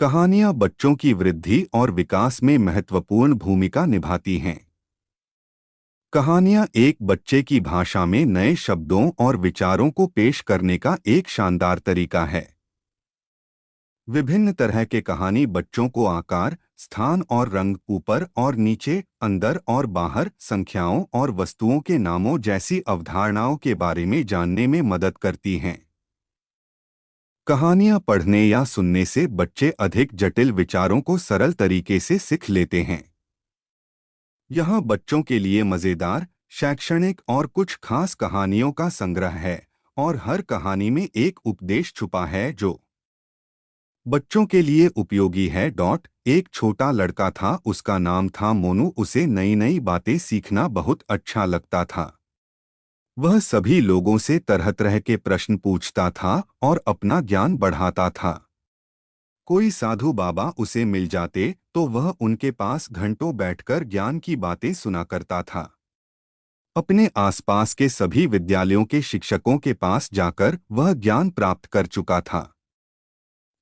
कहानियां बच्चों की वृद्धि और विकास में महत्वपूर्ण भूमिका निभाती हैं। कहानियां एक बच्चे की भाषा में नए शब्दों और विचारों को पेश करने का एक शानदार तरीका है। विभिन्न तरह के कहानी बच्चों को आकार, स्थान और रंग, ऊपर और नीचे, अंदर और बाहर, संख्याओं और वस्तुओं के नामों जैसी अवधारणाओं के बारे में जानने में मदद करती हैं। कहानियां पढ़ने या सुनने से बच्चे अधिक जटिल विचारों को सरल तरीके से सीख लेते हैं। यहाँ बच्चों के लिए मज़ेदार, शैक्षणिक और कुछ खास कहानियों का संग्रह है, और हर कहानी में एक उपदेश छुपा है जो बच्चों के लिए उपयोगी है। एक छोटा लड़का था, उसका नाम था मोनू। उसे नई नई बातें सीखना बहुत अच्छा लगता था। वह सभी लोगों से तरह तरह के प्रश्न पूछता था और अपना ज्ञान बढ़ाता था। कोई साधु बाबा उसे मिल जाते तो वह उनके पास घंटों बैठकर ज्ञान की बातें सुना करता था। अपने आसपास के सभी विद्यालयों के शिक्षकों के पास जाकर वह ज्ञान प्राप्त कर चुका था।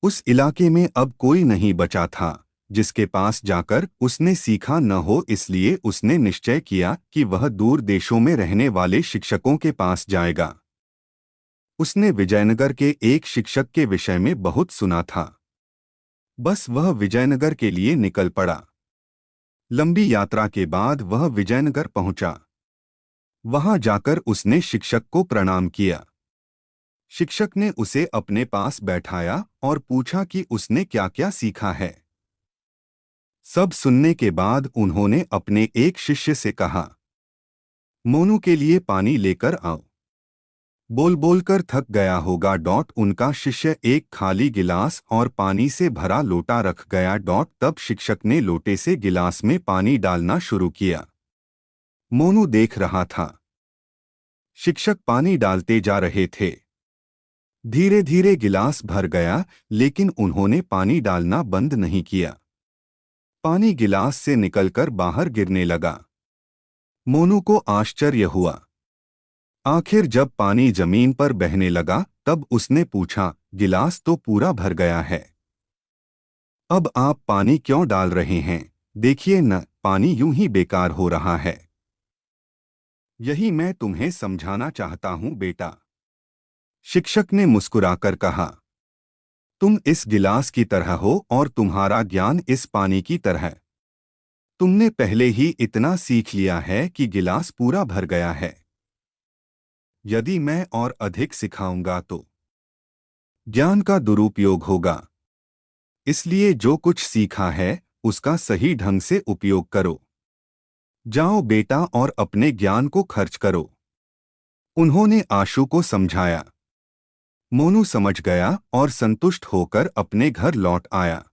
उस इलाके में अब कोई नहीं बचा था जिसके पास जाकर उसने सीखा न हो, इसलिए उसने निश्चय किया कि वह दूर देशों में रहने वाले शिक्षकों के पास जाएगा। उसने विजयनगर के एक शिक्षक के विषय में बहुत सुना था। बस वह विजयनगर के लिए निकल पड़ा। लंबी यात्रा के बाद वह विजयनगर पहुंचा। वहां जाकर उसने शिक्षक को प्रणाम किया। शिक्षक ने उसे अपने पास बैठाया और पूछा कि उसने क्या क्या सीखा है। सब सुनने के बाद उन्होंने अपने एक शिष्य से कहा, मोनू के लिए पानी लेकर आओ। बोल बोलकर थक गया होगा। उनका शिष्य एक खाली गिलास और पानी से भरा लोटा रख गया। तब शिक्षक ने लोटे से गिलास में पानी डालना शुरू किया। मोनू देख रहा था। शिक्षक पानी डालते जा रहे थे। धीरे धीरे गिलास भर गया, लेकिन उन्होंने पानी डालना बंद नहीं किया। पानी गिलास से निकलकर बाहर गिरने लगा। मोनू को आश्चर्य हुआ। आखिर जब पानी जमीन पर बहने लगा तब उसने पूछा, गिलास तो पूरा भर गया है, अब आप पानी क्यों डाल रहे हैं? देखिए न, पानी यूं ही बेकार हो रहा है। यही मैं तुम्हें समझाना चाहता हूं बेटा, शिक्षक ने मुस्कुराकर कहा। तुम इस गिलास की तरह हो और तुम्हारा ज्ञान इस पानी की तरह। तुमने पहले ही इतना सीख लिया है कि गिलास पूरा भर गया है। यदि मैं और अधिक सिखाऊंगा तो ज्ञान का दुरुपयोग होगा। इसलिए जो कुछ सीखा है उसका सही ढंग से उपयोग करो। जाओ बेटा और अपने ज्ञान को खर्च करो। उन्होंने आशु को समझाया। मोनू समझ गया और संतुष्ट होकर अपने घर लौट आया।